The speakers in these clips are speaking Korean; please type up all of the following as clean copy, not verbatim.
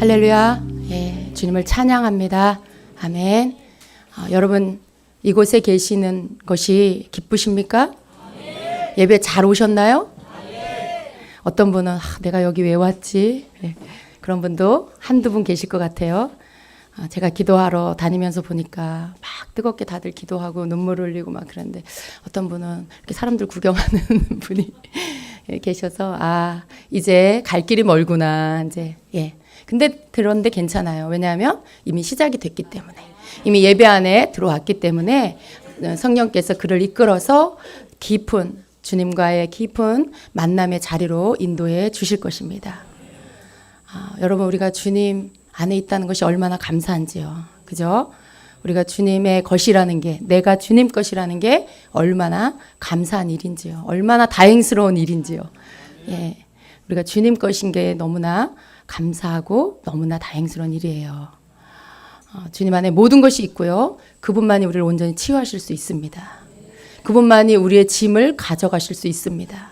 할렐루야. 예, 주님을 찬양합니다. 아멘. 여러분 이곳에 계시는 것이 기쁘십니까? 예배 잘 오셨나요? 어떤 분은 내가 여기 왜 왔지? 예, 그런 분도 한두 분 계실 것 같아요. 제가 기도하러 다니면서 보니까 막 뜨겁게 다들 기도하고 눈물 흘리고 막 그런데 어떤 분은 이렇게 사람들 구경하는 분이 계셔서 이제 갈 길이 멀구나 이제. 예. 근데 그런데 괜찮아요. 왜냐하면 이미 시작이 됐기 때문에, 이미 예배 안에 들어왔기 때문에 성령께서 그를 이끌어서 깊은 주님과의 깊은 만남의 자리로 인도해 주실 것입니다. 여러분 우리가 주님 안에 있다는 것이 얼마나 감사한지요. 그죠? 우리가 주님의 것이라는 게, 내가 주님 것이라는 게 얼마나 감사한 일인지요. 얼마나 다행스러운 일인지요. 예. 우리가 주님 것인 게 너무나 감사하고 너무나 다행스러운 일이에요. 주님 안에 모든 것이 있고요. 그분만이 우리를 온전히 치유하실 수 있습니다. 그분만이 우리의 짐을 가져가실 수 있습니다.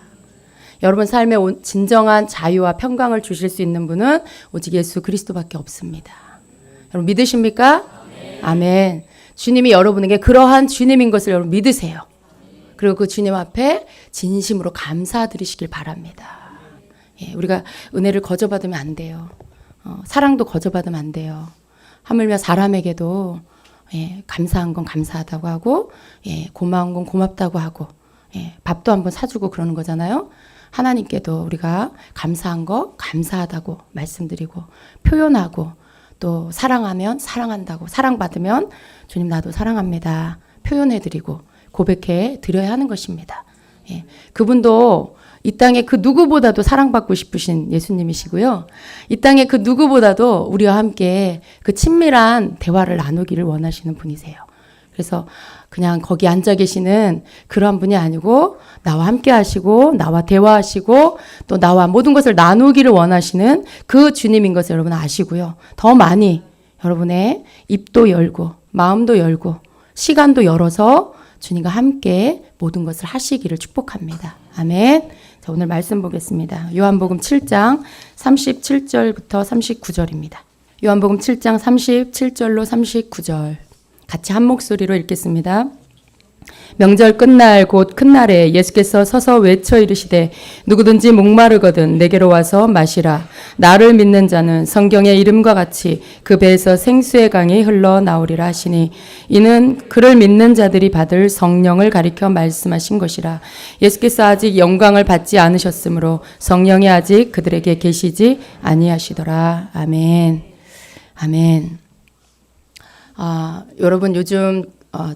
여러분 삶에 진정한 자유와 평강을 주실 수 있는 분은 오직 예수 그리스도밖에 없습니다. 여러분 믿으십니까? 아멘. 주님이 여러분에게 그러한 주님인 것을 여러분 믿으세요. 그리고 그 주님 앞에 진심으로 감사드리시길 바랍니다. 예, 우리가 은혜를 거저받으면 안 돼요. 사랑도 거저받으면 안 돼요. 하물며 사람에게도 감사한 건 감사하다고 하고, 고마운 건 고맙다고 하고, 밥도 한번 사주고 그러는 거잖아요. 하나님께도 우리가 감사한 거 감사하다고 말씀드리고 표현하고, 또 사랑하면 사랑한다고, 사랑받으면 주님 나도 사랑합니다 표현해드리고 고백해 드려야 하는 것입니다. 그분도 이 땅에 그 누구보다도 사랑받고 싶으신 예수님이시고요. 이 땅에 그 누구보다도 우리와 함께 그 친밀한 대화를 나누기를 원하시는 분이세요. 그래서 그냥 거기 앉아 계시는 그러한 분이 아니고 나와 함께 하시고 나와 대화하시고 또 나와 모든 것을 나누기를 원하시는 그 주님인 것을 여러분 아시고요. 더 많이 여러분의 입도 열고 마음도 열고 시간도 열어서 주님과 함께 모든 것을 하시기를 축복합니다. 아멘. 자, 오늘 말씀 보겠습니다. 요한복음 7장 37절부터 39절입니다. 요한복음 7장 37절로 39절 같이 한 목소리로 읽겠습니다. 명절 끝날 곧 큰 날에 예수께서 서서 외쳐 이르시되 누구든지 목마르거든 내게로 와서 마시라. 나를 믿는 자는 성경의 이름과 같이 그 배에서 생수의 강이 흘러나오리라 하시니 이는 그를 믿는 자들이 받을 성령을 가리켜 말씀하신 것이라. 예수께서 아직 영광을 받지 않으셨으므로 성령이 아직 그들에게 계시지 아니하시더라. 아멘. 아멘. 여러분 요즘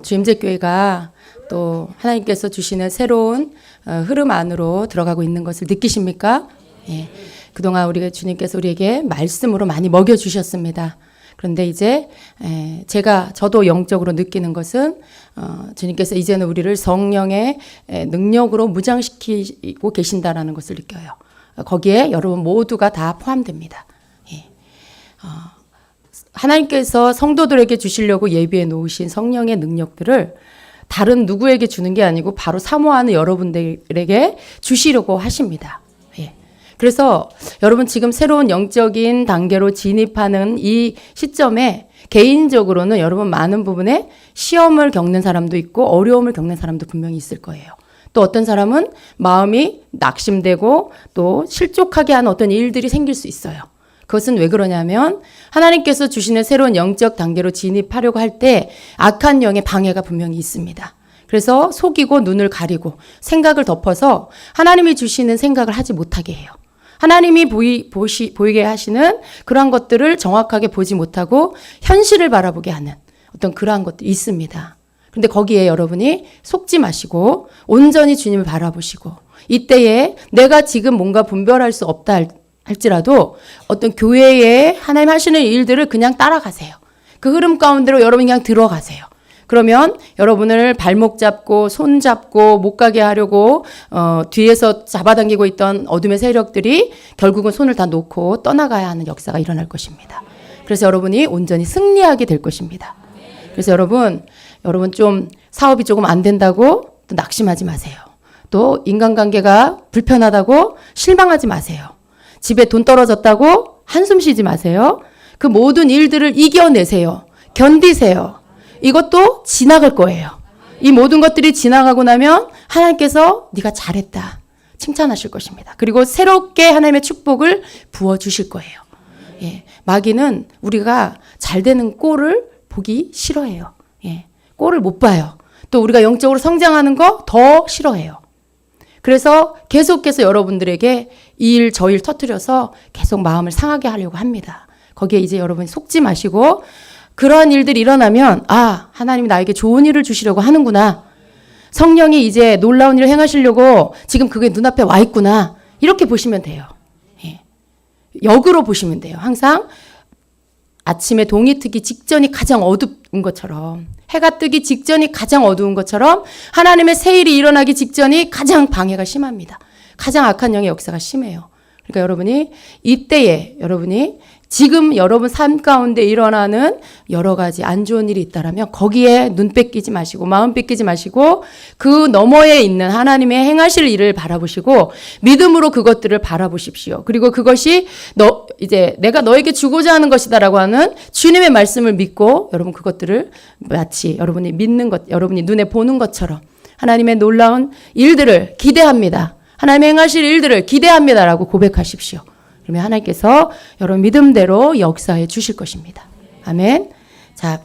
주임제교회가 또 하나님께서 주시는 새로운 흐름 안으로 들어가고 있는 것을 느끼십니까? 예. 그동안 우리가 주님께서 우리에게 말씀으로 많이 먹여주셨습니다. 그런데 이제 저도 영적으로 느끼는 것은 주님께서 이제는 우리를 성령의 능력으로 무장시키고 계신다라는 것을 느껴요. 거기에 여러분 모두가 다 포함됩니다. 예. 하나님께서 성도들에게 주시려고 예비해 놓으신 성령의 능력들을 다른 누구에게 주는 게 아니고 바로 사모하는 여러분들에게 주시려고 하십니다. 예. 그래서 여러분 지금 새로운 영적인 단계로 진입하는 이 시점에 개인적으로는 여러분 많은 부분에 시험을 겪는 사람도 있고 어려움을 겪는 사람도 분명히 있을 거예요. 또 어떤 사람은 마음이 낙심되고 또 실족하게 하는 어떤 일들이 생길 수 있어요. 그것은 왜 그러냐면 하나님께서 주시는 새로운 영적 단계로 진입하려고 할 때 악한 영의 방해가 분명히 있습니다. 그래서 속이고 눈을 가리고 생각을 덮어서 하나님이 주시는 생각을 하지 못하게 해요. 하나님이 보이게 하시는 그러한 것들을 정확하게 보지 못하고 현실을 바라보게 하는 어떤 그러한 것도 있습니다. 그런데 거기에 여러분이 속지 마시고 온전히 주님을 바라보시고 이때에 내가 지금 뭔가 분별할 수 없다 할지라도 어떤 교회에 하나님 하시는 일들을 그냥 따라가세요. 그 흐름 가운데로 여러분이 그냥 들어가세요. 그러면 여러분을 발목 잡고 손 잡고 못 가게 하려고 뒤에서 잡아당기고 있던 어둠의 세력들이 결국은 손을 다 놓고 떠나가야 하는 역사가 일어날 것입니다. 그래서 여러분이 온전히 승리하게 될 것입니다. 그래서 여러분 좀 사업이 조금 안 된다고 또 낙심하지 마세요. 또 인간관계가 불편하다고 실망하지 마세요. 집에 돈 떨어졌다고 한숨 쉬지 마세요. 그 모든 일들을 이겨내세요. 견디세요. 이것도 지나갈 거예요. 이 모든 것들이 지나가고 나면 하나님께서 네가 잘했다 칭찬하실 것입니다. 그리고 새롭게 하나님의 축복을 부어주실 거예요. 예, 마귀는 우리가 잘 되는 꼴을 보기 싫어해요. 예, 꼴을 못 봐요. 또 우리가 영적으로 성장하는 거 더 싫어해요. 그래서 계속해서 여러분들에게 이 일 저 일 터뜨려서 계속 마음을 상하게 하려고 합니다. 거기에 이제 여러분 속지 마시고 그러한 일들이 일어나면 아, 하나님이 나에게 좋은 일을 주시려고 하는구나. 성령이 이제 놀라운 일을 행하시려고 지금 그게 눈앞에 와 있구나. 이렇게 보시면 돼요. 예. 역으로 보시면 돼요. 항상 아침에 동이 트기 직전이 가장 어두운 것처럼, 해가 뜨기 직전이 가장 어두운 것처럼 하나님의 새 일이 일어나기 직전이 가장 방해가 심합니다. 가장 악한 영의 역사가 심해요. 그러니까 여러분이 이때에 여러분이 지금 여러분 삶 가운데 일어나는 여러 가지 안 좋은 일이 있다라면 거기에 눈 뺏기지 마시고 마음 뺏기지 마시고 그 너머에 있는 하나님의 행하실 일을 바라보시고 믿음으로 그것들을 바라보십시오. 그리고 그것이 이제 내가 너에게 주고자 하는 것이다라고 하는 주님의 말씀을 믿고 여러분 그것들을 마치 여러분이 믿는 것, 여러분이 눈에 보는 것처럼 하나님의 놀라운 일들을 기대합니다. 하나님의 행하실 일들을 기대합니다라고 고백하십시오. 그러면 하나님께서 여러분 믿음대로 역사해 주실 것입니다. 아멘. 자,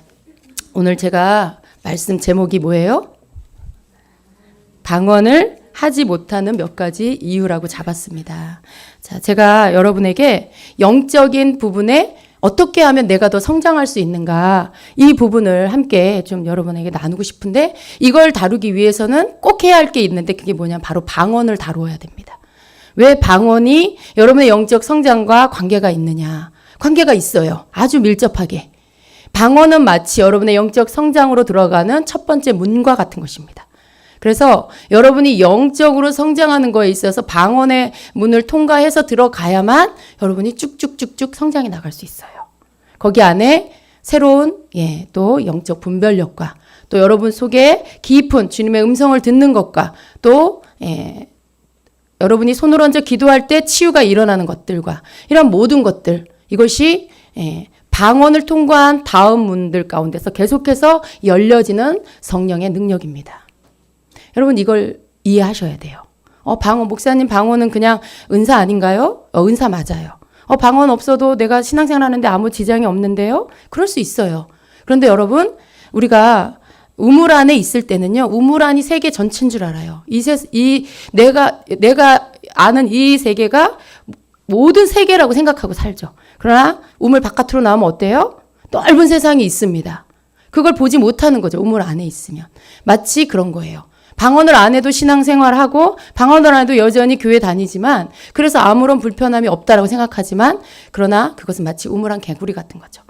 오늘 제가 말씀 제목이 뭐예요? 방언을 하지 못하는 몇 가지 이유라고 잡았습니다. 자, 제가 여러분에게 영적인 부분에 어떻게 하면 내가 더 성장할 수 있는가 이 부분을 함께 좀 여러분에게 나누고 싶은데 이걸 다루기 위해서는 꼭 해야 할 게 있는데 그게 뭐냐면 바로 방언을 다루어야 됩니다. 왜 방언이 여러분의 영적 성장과 관계가 있느냐? 관계가 있어요. 아주 밀접하게. 방언은 마치 여러분의 영적 성장으로 들어가는 첫 번째 문과 같은 것입니다. 그래서 여러분이 영적으로 성장하는 거에 있어서 방언의 문을 통과해서 들어가야만 여러분이 쭉쭉쭉쭉 성장해 나갈 수 있어요. 거기 안에 새로운 또 영적 분별력과 또 여러분 속에 깊은 주님의 음성을 듣는 것과 또 여러분이 손을 얹어 기도할 때 치유가 일어나는 것들과 이런 모든 것들 이것이 방언을 통과한 다음 문들 가운데서 계속해서 열려지는 성령의 능력입니다. 여러분 이걸 이해하셔야 돼요. 방언 목사님 방언은 그냥 은사 아닌가요? 은사 맞아요. 방언 없어도 내가 신앙생활 하는데 아무 지장이 없는데요? 그럴 수 있어요. 그런데 여러분 우리가 우물 안에 있을 때는요, 우물 안이 세계 전체인 줄 알아요. 내가 아는 이 세계가 모든 세계라고 생각하고 살죠. 그러나 우물 바깥으로 나오면 어때요? 넓은 세상이 있습니다. 그걸 보지 못하는 거죠. 우물 안에 있으면. 마치 그런 거예요. 방언을 안 해도 신앙생활하고 방언을 안 해도 여전히 교회 다니지만 그래서 아무런 불편함이 없다라고 생각하지만 그러나 그것은 마치 우물 안 개구리 같은 거죠.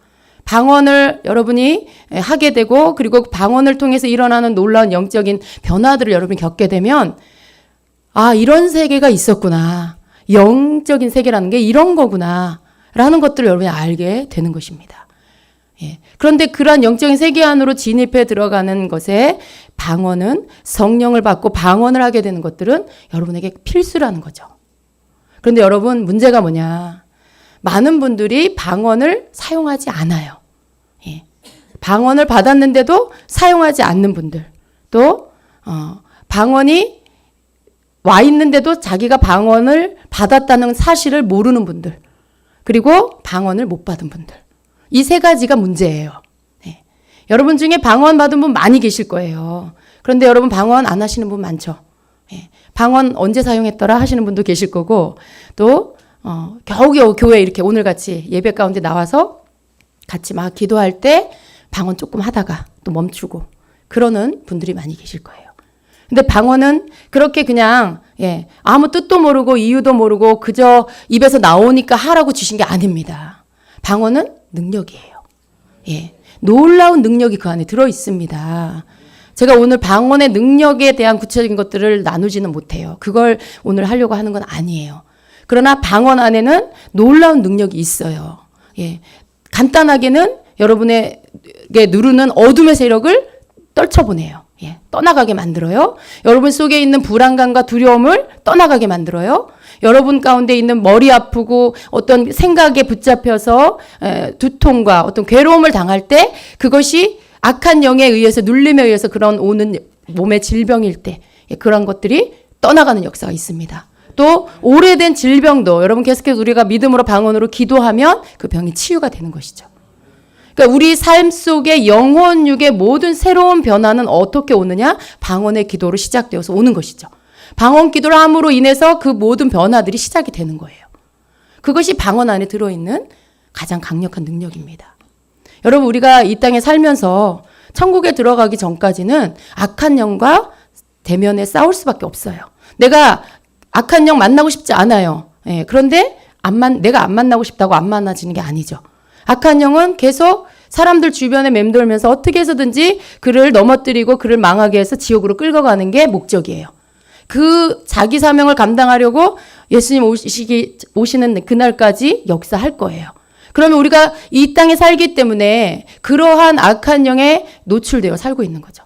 방언을 여러분이 하게 되고 그리고 방언을 통해서 일어나는 놀라운 영적인 변화들을 여러분이 겪게 되면 아, 이런 세계가 있었구나. 영적인 세계라는 게 이런 거구나. 라는 것들을 여러분이 알게 되는 것입니다. 그런데 그러한 영적인 세계 안으로 진입해 들어가는 것에 방언은 성령을 받고 방언을 하게 되는 것들은 여러분에게 필수라는 거죠. 그런데 여러분 문제가 뭐냐. 많은 분들이 방언을 사용하지 않아요. 방언을 받았는데도 사용하지 않는 분들. 또 방언이 와 있는데도 자기가 방언을 받았다는 사실을 모르는 분들. 그리고 방언을 못 받은 분들. 이 세 가지가 문제예요. 여러분 중에 방언 받은 분 많이 계실 거예요. 그런데 여러분 방언 안 하시는 분 많죠. 방언 언제 사용했더라 하시는 분도 계실 거고 또 겨우겨우 교회 이렇게 오늘같이 예배 가운데 나와서 같이 막 기도할 때 방언 조금 하다가 또 멈추고 그러는 분들이 많이 계실 거예요. 근데 방언은 그렇게 그냥 아무 뜻도 모르고 이유도 모르고 그저 입에서 나오니까 하라고 주신 게 아닙니다. 방언은 능력이에요. 놀라운 능력이 그 안에 들어 있습니다. 제가 오늘 방언의 능력에 대한 구체적인 것들을 나누지는 못해요. 그걸 오늘 하려고 하는 건 아니에요. 그러나 방언 안에는 놀라운 능력이 있어요. 간단하게는 여러분에게 누르는 어둠의 세력을 떨쳐보내요. 떠나가게 만들어요. 여러분 속에 있는 불안감과 두려움을 떠나가게 만들어요. 여러분 가운데 있는 머리 아프고 어떤 생각에 붙잡혀서 두통과 어떤 괴로움을 당할 때 그것이 악한 영에 의해서 눌림에 의해서 그런 오는 몸의 질병일 때 그런 것들이 떠나가는 역사가 있습니다. 또 오래된 질병도 여러분 계속해서 우리가 믿음으로 방언으로 기도하면 그 병이 치유가 되는 것이죠. 그러니까 우리 삶 속에 영혼육의 모든 새로운 변화는 어떻게 오느냐? 방언의 기도로 시작되어서 오는 것이죠. 방언 기도를 함으로 인해서 그 모든 변화들이 시작이 되는 거예요. 그것이 방언 안에 들어있는 가장 강력한 능력입니다. 여러분 우리가 이 땅에 살면서 천국에 들어가기 전까지는 악한 영과 대면에 싸울 수밖에 없어요. 내가 악한 영 만나고 싶지 않아요. 그런데 내가 안 만나고 싶다고 안 만나지는 게 아니죠. 악한 영은 계속 사람들 주변에 맴돌면서 어떻게 해서든지 그를 넘어뜨리고 그를 망하게 해서 지옥으로 끌고 가는 게 목적이에요. 그 자기 사명을 감당하려고 예수님 오시는 그날까지 역사할 거예요. 그러면 우리가 이 땅에 살기 때문에 그러한 악한 영에 노출되어 살고 있는 거죠.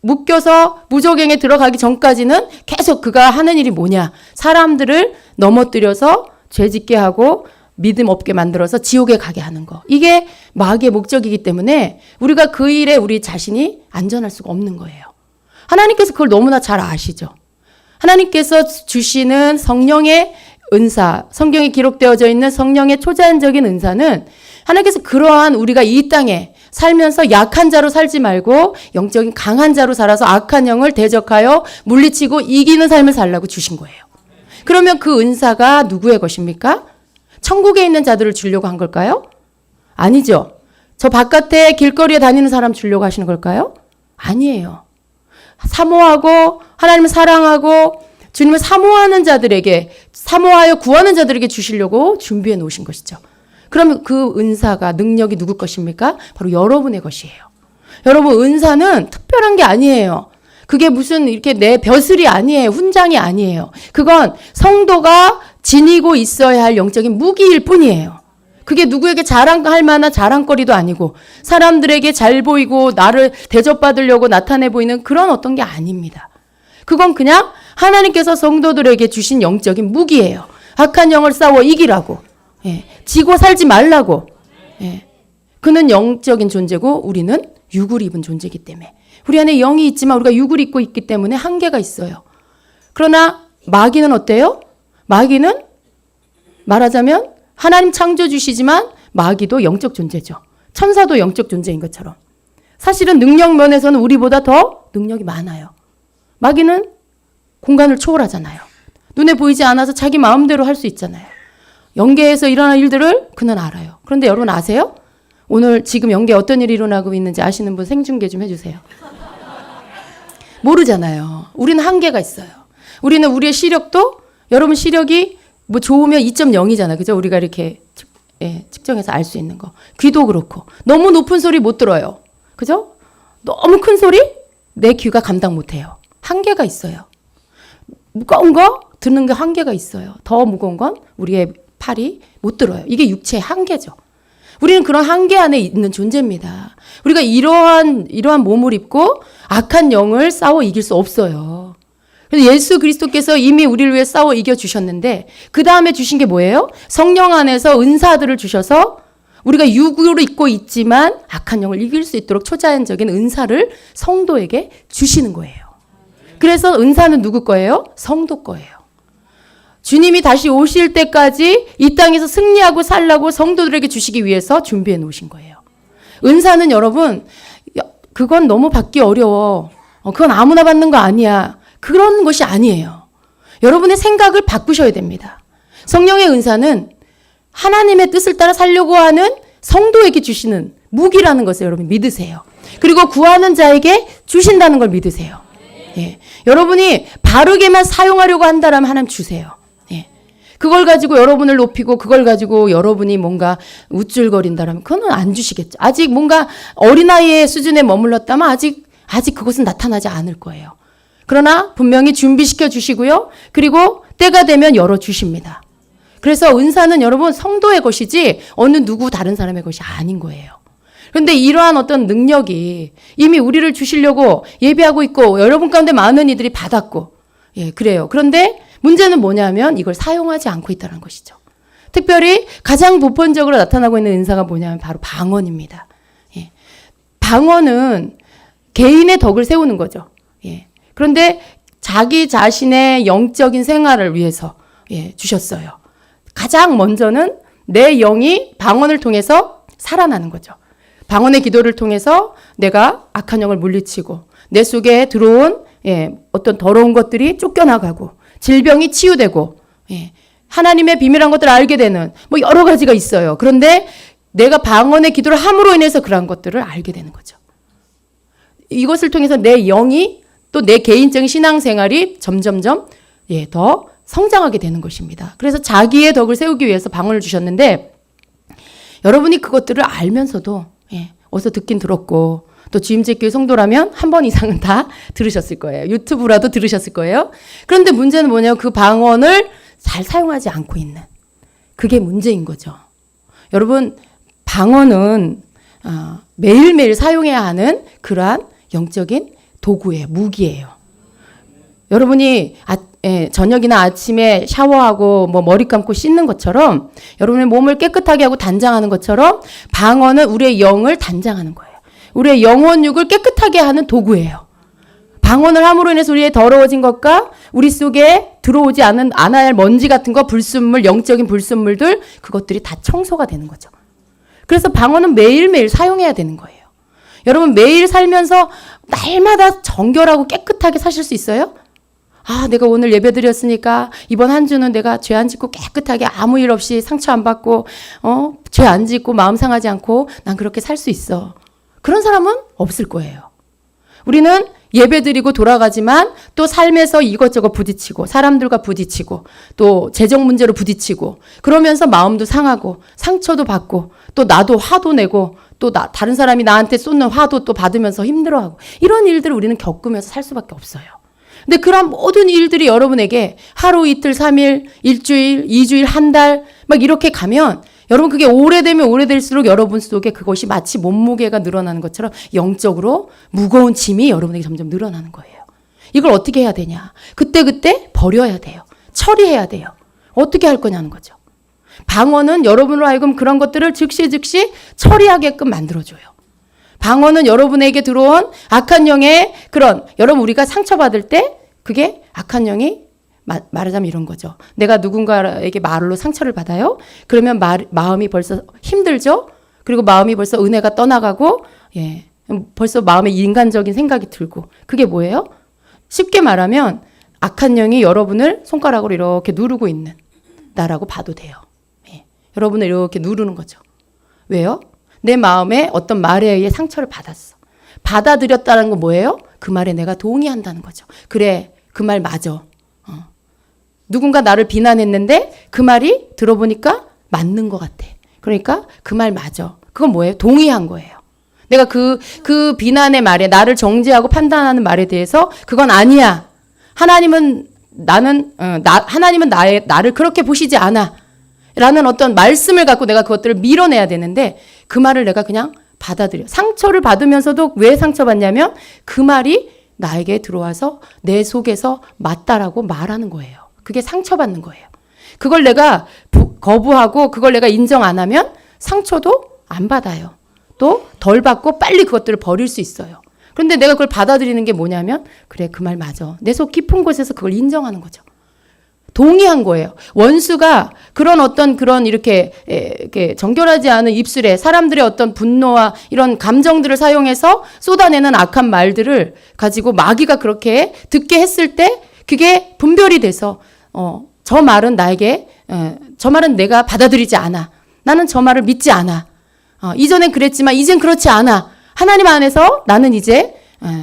묶여서 무적행에 들어가기 전까지는 계속 그가 하는 일이 뭐냐. 사람들을 넘어뜨려서 죄짓게 하고 믿음 없게 만들어서 지옥에 가게 하는 거. 이게 마귀의 목적이기 때문에 우리가 그 일에 우리 자신이 안전할 수가 없는 거예요. 하나님께서 그걸 너무나 잘 아시죠. 하나님께서 주시는 성령의 은사, 성경에 기록되어져 있는 성령의 초자연적인 은사는 하나님께서 그러한 우리가 이 땅에 살면서 약한 자로 살지 말고 영적인 강한 자로 살아서 악한 영을 대적하여 물리치고 이기는 삶을 살라고 주신 거예요. 그러면 그 은사가 누구의 것입니까? 천국에 있는 자들을 주려고 한 걸까요? 아니죠. 저 바깥에 길거리에 다니는 사람 주려고 하시는 걸까요? 아니에요. 사모하고 하나님을 사랑하고 주님을 사모하는 자들에게, 사모하여 구하는 자들에게 주시려고 준비해 놓으신 것이죠. 그러면 그 은사가, 능력이 누구 것입니까? 바로 여러분의 것이에요. 여러분, 은사는 특별한 게 아니에요. 그게 무슨 이렇게 내 벼슬이 아니에요. 훈장이 아니에요. 그건 성도가 지니고 있어야 할 영적인 무기일 뿐이에요. 그게 누구에게 자랑할 만한 자랑거리도 아니고 사람들에게 잘 보이고 나를 대접받으려고 나타내 보이는 그런 어떤 게 아닙니다. 그건 그냥 하나님께서 성도들에게 주신 영적인 무기예요. 악한 영을 싸워 이기라고. 지고 살지 말라고. 그는 영적인 존재고 우리는 육을 입은 존재이기 때문에. 우리 안에 영이 있지만 우리가 육을 입고 있기 때문에 한계가 있어요. 그러나 마귀는 어때요? 마귀는 말하자면 하나님 창조주시지만 마귀도 영적 존재죠. 천사도 영적 존재인 것처럼. 사실은 능력 면에서는 우리보다 더 능력이 많아요. 마귀는 공간을 초월하잖아요. 눈에 보이지 않아서 자기 마음대로 할 수 있잖아요. 영계에서 일어난 일들을 그는 알아요. 그런데 여러분 아세요? 오늘 지금 영계에 어떤 일이 일어나고 있는지 아시는 분 생중계 좀 해주세요. 모르잖아요. 우리는 한계가 있어요. 우리는 우리의 시력도 여러분 시력이 뭐 좋으면 2.0이잖아. 그죠? 우리가 이렇게 측정해서 알 수 있는 거. 귀도 그렇고. 너무 높은 소리 못 들어요. 그죠? 너무 큰 소리 내 귀가 감당 못 해요. 한계가 있어요. 무거운 거 듣는 게 한계가 있어요. 더 무거운 건 우리의 팔이 못 들어요. 이게 육체의 한계죠. 우리는 그런 한계 안에 있는 존재입니다. 우리가 이러한 몸을 입고 악한 영을 싸워 이길 수 없어요. 그래서 예수 그리스도께서 이미 우리를 위해 싸워 이겨주셨는데 그 다음에 주신 게 뭐예요? 성령 안에서 은사들을 주셔서 우리가 육으로 입고 있지만 악한 영을 이길 수 있도록 초자연적인 은사를 성도에게 주시는 거예요. 그래서 은사는 누구 거예요? 성도 거예요. 주님이 다시 오실 때까지 이 땅에서 승리하고 살라고 성도들에게 주시기 위해서 준비해 놓으신 거예요. 은사는 여러분 그건 너무 받기 어려워. 그건 아무나 받는 거 아니야. 그런 것이 아니에요. 여러분의 생각을 바꾸셔야 됩니다. 성령의 은사는 하나님의 뜻을 따라 살려고 하는 성도에게 주시는 무기라는 것을 여러분 믿으세요. 그리고 구하는 자에게 주신다는 걸 믿으세요. 여러분이 바르게만 사용하려고 한다면 하나님 주세요. 그걸 가지고 여러분을 높이고 그걸 가지고 여러분이 뭔가 우쭐거린다면 그건 안 주시겠죠. 아직 뭔가 어린아이의 수준에 머물렀다면 아직 그것은 나타나지 않을 거예요. 그러나 분명히 준비시켜 주시고요. 그리고 때가 되면 열어주십니다. 그래서 은사는 여러분 성도의 것이지 어느 누구 다른 사람의 것이 아닌 거예요. 그런데 이러한 어떤 능력이 이미 우리를 주시려고 예비하고 있고 여러분 가운데 많은 이들이 받았고 그래요. 그런데 문제는 뭐냐면 이걸 사용하지 않고 있다는 것이죠. 특별히 가장 보편적으로 나타나고 있는 은사가 뭐냐면 바로 방언입니다. 예. 방언은 개인의 덕을 세우는 거죠. 예. 그런데 자기 자신의 영적인 생활을 위해서 주셨어요. 가장 먼저는 내 영이 방언을 통해서 살아나는 거죠. 방언의 기도를 통해서 내가 악한 영을 물리치고 내 속에 들어온 어떤 더러운 것들이 쫓겨나가고 질병이 치유되고 하나님의 비밀한 것들을 알게 되는 뭐 여러 가지가 있어요. 그런데 내가 방언의 기도를 함으로 인해서 그러한 것들을 알게 되는 거죠. 이것을 통해서 내 영이 또 내 개인적인 신앙생활이 점점점 더 성장하게 되는 것입니다. 그래서 자기의 덕을 세우기 위해서 방언을 주셨는데 여러분이 그것들을 알면서도 어디서 듣긴 들었고 또 주임제교회 성도라면 한 번 이상은 다 들으셨을 거예요. 유튜브라도 들으셨을 거예요. 그런데 문제는 뭐냐면 그 방언을 잘 사용하지 않고 있는 그게 문제인 거죠. 여러분 방언은 매일매일 사용해야 하는 그러한 영적인 도구예요. 무기예요. 여러분이 저녁이나 아침에 샤워하고 뭐 머리 감고 씻는 것처럼 여러분의 몸을 깨끗하게 하고 단장하는 것처럼 방언은 우리의 영을 단장하는 거예요. 우리의 영혼육을 깨끗하게 하는 도구예요. 방언을 함으로 인해서 우리의 더러워진 것과 우리 속에 들어오지 않아야 할 먼지 같은 거, 불순물, 영적인 불순물들 그것들이 다 청소가 되는 거죠. 그래서 방언은 매일매일 사용해야 되는 거예요. 여러분 매일 살면서 날마다 정결하고 깨끗하게 사실 수 있어요? 내가 오늘 예배 드렸으니까 이번 한 주는 내가 죄 안 짓고 깨끗하게 아무 일 없이 상처 안 받고 죄 안 짓고 마음 상하지 않고 난 그렇게 살 수 있어. 그런 사람은 없을 거예요. 우리는 예배 드리고 돌아가지만 또 삶에서 이것저것 부딪히고 사람들과 부딪히고 또 재정 문제로 부딪히고 그러면서 마음도 상하고 상처도 받고 또 나도 화도 내고 또 다른 사람이 나한테 쏟는 화도 또 받으면서 힘들어하고 이런 일들을 우리는 겪으면서 살 수밖에 없어요. 근데 그런 모든 일들이 여러분에게 하루, 이틀, 3일, 일주일, 2주일, 한 달 막 이렇게 가면 여러분 그게 오래되면 오래될수록 여러분 속에 그것이 마치 몸무게가 늘어나는 것처럼 영적으로 무거운 짐이 여러분에게 점점 늘어나는 거예요. 이걸 어떻게 해야 되냐? 그때그때 버려야 돼요. 처리해야 돼요. 어떻게 할 거냐는 거죠. 방언은 여러분으로 하여금 그런 것들을 즉시 처리하게끔 만들어줘요. 방언은 여러분에게 들어온 악한 영의 여러분 우리가 상처받을 때 그게 악한 영이 말하자면 이런 거죠. 내가 누군가에게 말로 상처를 받아요. 그러면 마음이 벌써 힘들죠. 그리고 마음이 벌써 은혜가 떠나가고 벌써 마음에 인간적인 생각이 들고 그게 뭐예요? 쉽게 말하면 악한 영이 여러분을 손가락으로 이렇게 누르고 있는 나라고 봐도 돼요. 여러분을 이렇게 누르는 거죠. 왜요? 내 마음에 어떤 말에 의해 상처를 받았어. 받아들였다는 건 뭐예요? 그 말에 내가 동의한다는 거죠. 그래, 그 말 맞아. 누군가 나를 비난했는데 그 말이 들어보니까 맞는 것 같아. 그러니까 그 말 맞아. 그건 뭐예요? 동의한 거예요. 내가 그 비난의 말에 나를 정죄하고 판단하는 말에 대해서 그건 아니야. 하나님은 나를 그렇게 보시지 않아. 라는 어떤 말씀을 갖고 내가 그것들을 밀어내야 되는데 그 말을 내가 그냥 받아들여. 상처를 받으면서도 왜 상처받냐면 그 말이 나에게 들어와서 내 속에서 맞다라고 말하는 거예요. 그게 상처받는 거예요. 그걸 내가 거부하고 그걸 내가 인정 안 하면 상처도 안 받아요. 또 덜 받고 빨리 그것들을 버릴 수 있어요. 그런데 내가 그걸 받아들이는 게 뭐냐면 그래 그 말 맞아. 내 속 깊은 곳에서 그걸 인정하는 거죠. 동의한 거예요. 원수가 그런 이렇게 정결하지 않은 입술에 사람들의 어떤 분노와 이런 감정들을 사용해서 쏟아내는 악한 말들을 가지고 마귀가 그렇게 듣게 했을 때 그게 분별이 돼서 저 말은 저 말은 내가 받아들이지 않아. 나는 저 말을 믿지 않아. 이전엔 그랬지만 이젠 그렇지 않아. 하나님 안에서 나는 이제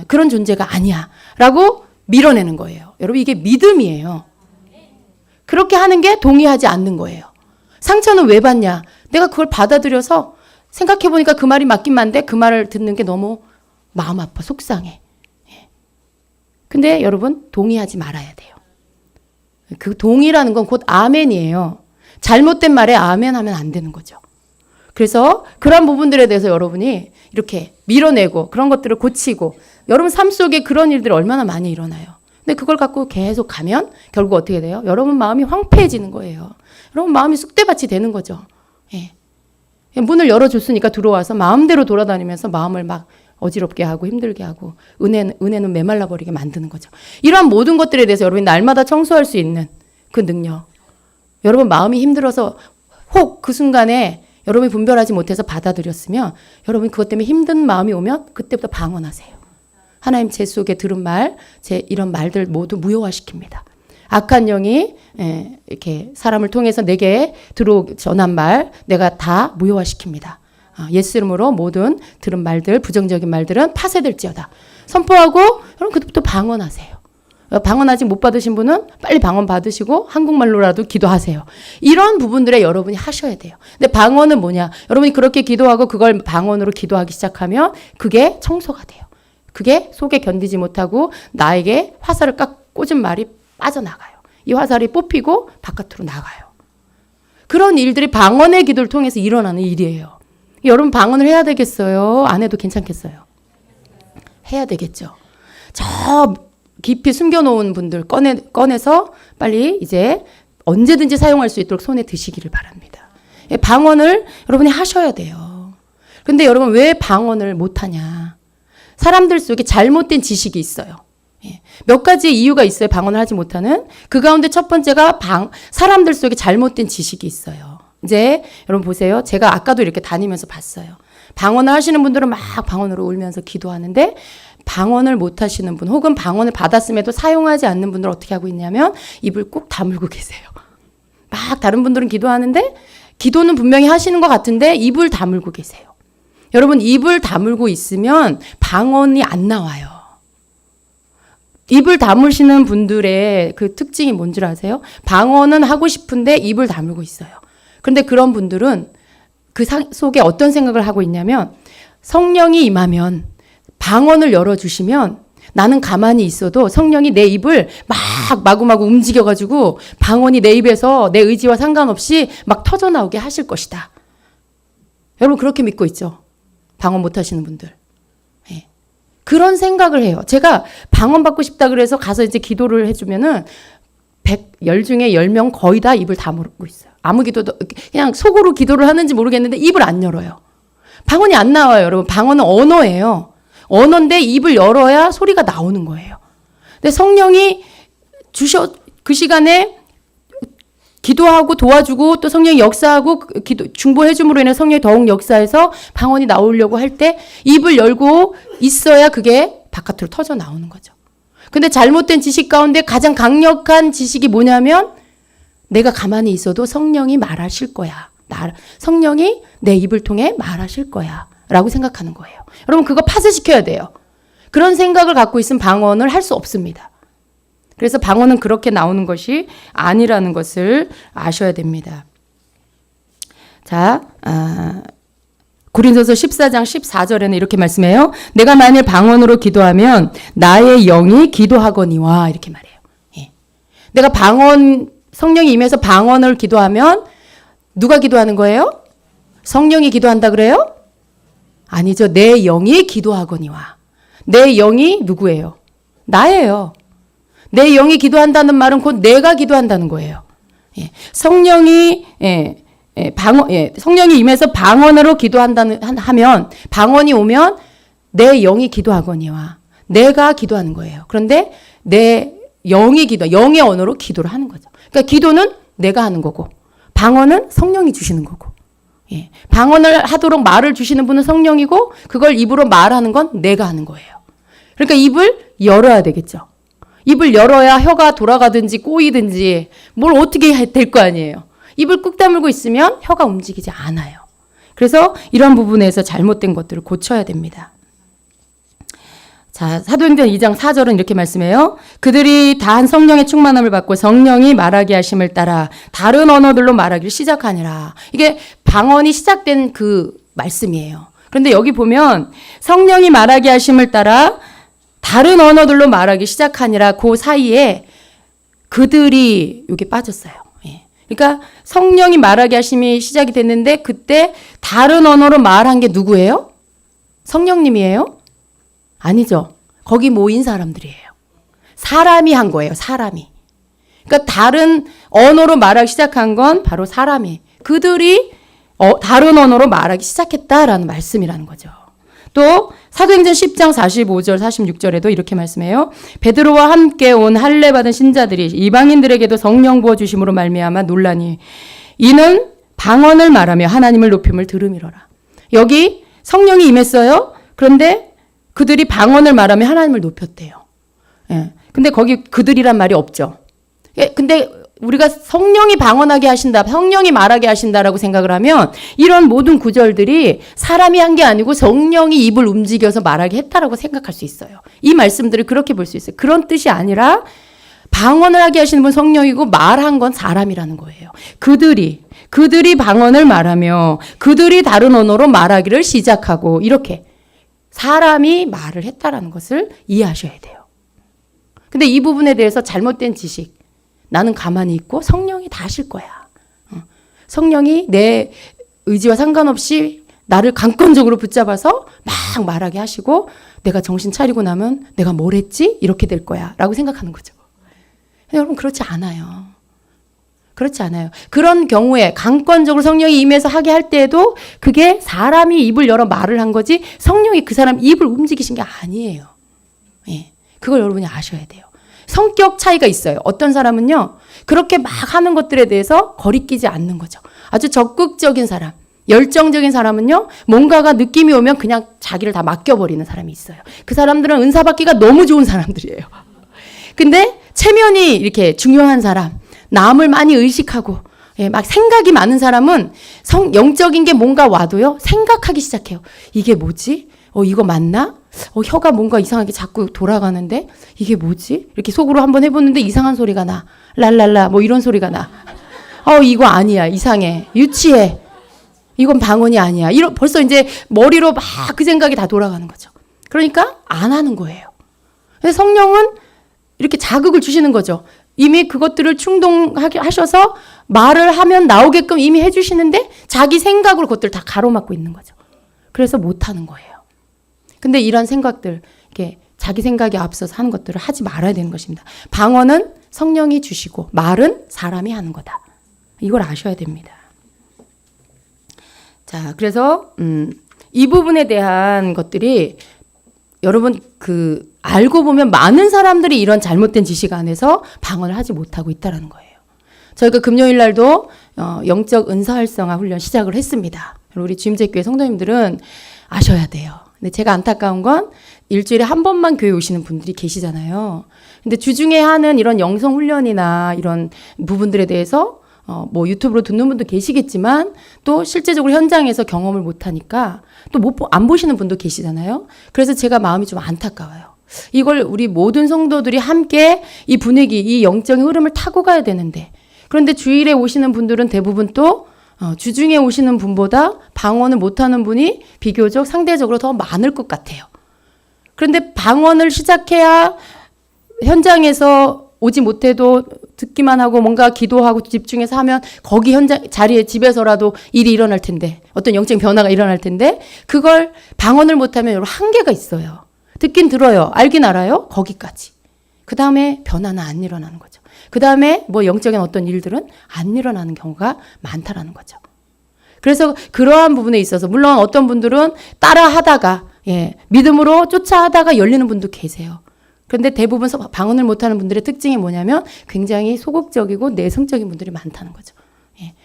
그런 존재가 아니야. 라고 밀어내는 거예요. 여러분 이게 믿음이에요. 그렇게 하는 게 동의하지 않는 거예요. 상처는 왜 받냐? 내가 그걸 받아들여서 생각해보니까 그 말이 맞긴 맞는데 그 말을 듣는 게 너무 마음 아파, 속상해. 근데 여러분 동의하지 말아야 돼요. 그 동의라는 건 곧 아멘이에요. 잘못된 말에 아멘 하면 안 되는 거죠. 그래서 그런 부분들에 대해서 여러분이 이렇게 밀어내고 그런 것들을 고치고 여러분 삶 속에 그런 일들이 얼마나 많이 일어나요. 근데 그걸 갖고 계속 가면 결국 어떻게 돼요? 여러분 마음이 황폐해지는 거예요. 여러분 마음이 쑥대밭이 되는 거죠. 예. 문을 열어줬으니까 들어와서 마음대로 돌아다니면서 마음을 막 어지럽게 하고 힘들게 하고 은혜는 메말라 버리게 만드는 거죠. 이러한 모든 것들에 대해서 여러분이 날마다 청소할 수 있는 그 능력. 여러분 마음이 힘들어서 혹 그 순간에 여러분이 분별하지 못해서 받아들였으면 여러분이 그것 때문에 힘든 마음이 오면 그때부터 방언하세요. 하나님 제 속에 들은 말, 제 이런 말들 모두 무효화시킵니다. 악한 영이 이렇게 사람을 통해서 내게 전한 말 내가 다 무효화시킵니다. 예수 이름으로 모든 들은 말들, 부정적인 말들은 파쇄될지어다. 선포하고 여러분 그때부터 방언하세요. 방언 아직 못 받으신 분은 빨리 방언 받으시고 한국말로라도 기도하세요. 이런 부분들에 여러분이 하셔야 돼요. 근데 방언은 뭐냐? 여러분이 그렇게 기도하고 그걸 방언으로 기도하기 시작하면 그게 청소가 돼요. 그게 속에 견디지 못하고 나에게 화살을 꽂은 말이 빠져나가요. 이 화살이 뽑히고 바깥으로 나가요. 그런 일들이 방언의 기도를 통해서 일어나는 일이에요. 여러분 방언을 해야 되겠어요? 안 해도 괜찮겠어요? 해야 되겠죠. 저 깊이 숨겨놓은 분들 꺼내서 빨리 이제 언제든지 사용할 수 있도록 손에 드시기를 바랍니다. 방언을 여러분이 하셔야 돼요. 근데 여러분 왜 방언을 못하냐? 사람들 속에 잘못된 지식이 있어요. 몇 가지의 이유가 있어요. 방언을 하지 못하는. 그 가운데 첫 번째가 사람들 속에 잘못된 지식이 있어요. 이제 여러분 보세요. 제가 아까도 이렇게 다니면서 봤어요. 방언을 하시는 분들은 막 방언으로 울면서 기도하는데 방언을 못 하시는 분 혹은 방언을 받았음에도 사용하지 않는 분들은 어떻게 하고 있냐면 입을 꾹 다물고 계세요. 막 다른 분들은 기도하는데 기도는 분명히 하시는 것 같은데 입을 다물고 계세요. 여러분 입을 다물고 있으면 방언이 안 나와요. 입을 다무시는 분들의 그 특징이 뭔지 아세요? 방언은 하고 싶은데 입을 다물고 있어요. 그런데 그런 분들은 그 속에 어떤 생각을 하고 있냐면 성령이 임하면 방언을 열어주시면 나는 가만히 있어도 성령이 내 입을 막 마구마구 움직여가지고 방언이 내 입에서 내 의지와 상관없이 막 터져나오게 하실 것이다. 여러분 그렇게 믿고 있죠? 방언 못하시는 분들. 네. 그런 생각을 해요. 제가 방언 받고 싶다 그래서 가서 이제 기도를 해주면은 10 중에 10명 거의 다 입을 다물고 있어요. 아무 기도도 그냥 속으로 기도를 하는지 모르겠는데 입을 안 열어요. 방언이 안 나와요, 여러분. 방언은 언어예요. 언어인데 입을 열어야 소리가 나오는 거예요. 근데 성령이 그 시간에 기도하고 도와주고 또 성령이 역사하고 중보해줌으로 인해 성령이 더욱 역사해서 방언이 나오려고 할 때 입을 열고 있어야 그게 바깥으로 터져 나오는 거죠. 근데 잘못된 지식 가운데 가장 강력한 지식이 뭐냐면 내가 가만히 있어도 성령이 말하실 거야. 성령이 내 입을 통해 말하실 거야. 라고 생각하는 거예요. 여러분 그거 파쇄시켜야 돼요. 그런 생각을 갖고 있으면 방언을 할 수 없습니다. 그래서 방언은 그렇게 나오는 것이 아니라는 것을 아셔야 됩니다. 자, 고린도서 14장 14절에는 이렇게 말씀해요. 내가 만일 방언으로 기도하면 나의 영이 기도하거니와 이렇게 말해요. 예. 내가 성령이 임해서 방언을 기도하면 누가 기도하는 거예요? 성령이 기도한다 그래요? 아니죠. 내 영이 기도하거니와. 내 영이 누구예요? 나예요. 내 영이 기도한다는 말은 곧 내가 기도한다는 거예요. 예. 성령이 임해서 방언으로 하면 방언이 오면 내 영이 기도하거니와 내가 기도하는 거예요. 그런데 내 영의 언어로 기도를 하는 거죠. 그러니까 기도는 내가 하는 거고 방언은 성령이 주시는 거고. 예. 방언을 하도록 말을 주시는 분은 성령이고 그걸 입으로 말하는 건 내가 하는 거예요. 그러니까 입을 열어야 되겠죠. 입을 열어야 혀가 돌아가든지 꼬이든지 뭘 어떻게 될 거 아니에요. 입을 꾹 다물고 있으면 혀가 움직이지 않아요. 그래서 이런 부분에서 잘못된 것들을 고쳐야 됩니다. 자, 사도행전 2장 4절은 이렇게 말씀해요. 그들이 다 한 성령의 충만함을 받고 성령이 말하게 하심을 따라 다른 언어들로 말하기를 시작하니라. 이게 방언이 시작된 그 말씀이에요. 그런데 여기 보면 성령이 말하게 하심을 따라 다른 언어들로 말하기 시작하니라 그 사이에 그들이 여기 빠졌어요. 예. 그러니까 성령이 말하게 하심이 시작이 됐는데 그때 다른 언어로 말한 게 누구예요? 성령님이에요? 아니죠. 거기 모인 사람들이에요. 사람이 한 거예요. 사람이. 그러니까 다른 언어로 말하기 시작한 건 바로 사람이. 그들이 다른 언어로 말하기 시작했다라는 말씀이라는 거죠. 또 사도행전 10장 45절 46절에도 이렇게 말씀해요. 베드로와 함께 온 할례 받은 신자들이 이방인들에게도 성령 부어 주심으로 말미암아 놀라니 이는 방언을 말하며 하나님을 높임을 들음이로라. 여기 성령이 임했어요. 그런데 그들이 방언을 말하며 하나님을 높였대요. 예. 근데 거기 그들이란 말이 없죠. 예. 근데 우리가 성령이 방언하게 하신다, 성령이 말하게 하신다라고 생각을 하면 이런 모든 구절들이 사람이 한 게 아니고 성령이 입을 움직여서 말하게 했다라고 생각할 수 있어요. 이 말씀들을 그렇게 볼 수 있어요. 그런 뜻이 아니라 방언을 하게 하시는 분 성령이고 말한 건 사람이라는 거예요. 그들이 방언을 말하며 그들이 다른 언어로 말하기를 시작하고 이렇게 사람이 말을 했다라는 것을 이해하셔야 돼요. 근데 이 부분에 대해서 잘못된 지식, 나는 가만히 있고 성령이 다 하실 거야. 성령이 내 의지와 상관없이 나를 강권적으로 붙잡아서 막 말하게 하시고 내가 정신 차리고 나면 내가 뭘 했지? 이렇게 될 거야 라고 생각하는 거죠. 여러분 그렇지 않아요. 그렇지 않아요. 그런 경우에 강권적으로 성령이 임해서 하게 할 때에도 그게 사람이 입을 열어 말을 한 거지 성령이 그 사람 입을 움직이신 게 아니에요. 예, 그걸 여러분이 아셔야 돼요. 성격 차이가 있어요. 어떤 사람은요, 그렇게 막 하는 것들에 대해서 거리끼지 않는 거죠. 아주 적극적인 사람, 열정적인 사람은요, 뭔가가 느낌이 오면 그냥 자기를 다 맡겨버리는 사람이 있어요. 그 사람들은 은사 받기가 너무 좋은 사람들이에요. 근데 체면이 이렇게 중요한 사람, 남을 많이 의식하고, 예, 막 생각이 많은 사람은 영적인 게 뭔가 와도요, 생각하기 시작해요. 이게 뭐지? 이거 맞나? 혀가 뭔가 이상하게 자꾸 돌아가는데 이게 뭐지? 이렇게 속으로 한번 해보는데 이상한 소리가 나. 랄랄라 뭐 이런 소리가 나. 이거 아니야. 이상해. 유치해. 이건 방언이 아니야. 벌써 이제 머리로 막 그 생각이 다 돌아가는 거죠. 그러니까 안 하는 거예요. 그래서 성령은 이렇게 자극을 주시는 거죠. 이미 그것들을 충동하게 하셔서 말을 하면 나오게끔 이미 해주시는데 자기 생각으로 그것들 다 가로막고 있는 거죠. 그래서 못 하는 거예요. 근데 이런 생각들, 이렇게 자기 생각에 앞서서 하는 것들을 하지 말아야 되는 것입니다. 방언은 성령이 주시고 말은 사람이 하는 거다. 이걸 아셔야 됩니다. 자, 그래서 이 부분에 대한 것들이 여러분 알고 보면 많은 사람들이 이런 잘못된 지식 안에서 방언을 하지 못하고 있다는 거예요. 저희가 금요일 날도 영적 은사 활성화 훈련 시작을 했습니다. 우리 주임제교회 성도님들은 아셔야 돼요. 근데 제가 안타까운 건 일주일에 한 번만 교회 오시는 분들이 계시잖아요. 근데 주중에 하는 이런 영성 훈련이나 이런 부분들에 대해서 뭐 유튜브로 듣는 분도 계시겠지만 또 실제적으로 현장에서 경험을 못 하니까 또 안 보시는 분도 계시잖아요. 그래서 제가 마음이 좀 안타까워요. 이걸 우리 모든 성도들이 함께 이 분위기, 이 영적인 흐름을 타고 가야 되는데 그런데 주일에 오시는 분들은 대부분 또 주중에 오시는 분보다 방언을 못하는 분이 비교적 상대적으로 더 많을 것 같아요. 그런데 방언을 시작해야 현장에서 오지 못해도 듣기만 하고 뭔가 기도하고 집중해서 하면 거기 현장 자리에 집에서라도 일이 일어날 텐데 어떤 영적인 변화가 일어날 텐데 그걸 방언을 못하면 여러분 한계가 있어요. 듣긴 들어요. 알긴 알아요. 거기까지. 그 다음에 변화는 안 일어나는 거죠. 그 다음에 뭐 영적인 어떤 일들은 안 일어나는 경우가 많다라는 거죠. 그래서 그러한 부분에 있어서 물론 어떤 분들은 따라 하다가 믿음으로 쫓아 하다가 열리는 분도 계세요. 그런데 대부분 방언을 못하는 분들의 특징이 뭐냐면 굉장히 소극적이고 내성적인 분들이 많다는 거죠.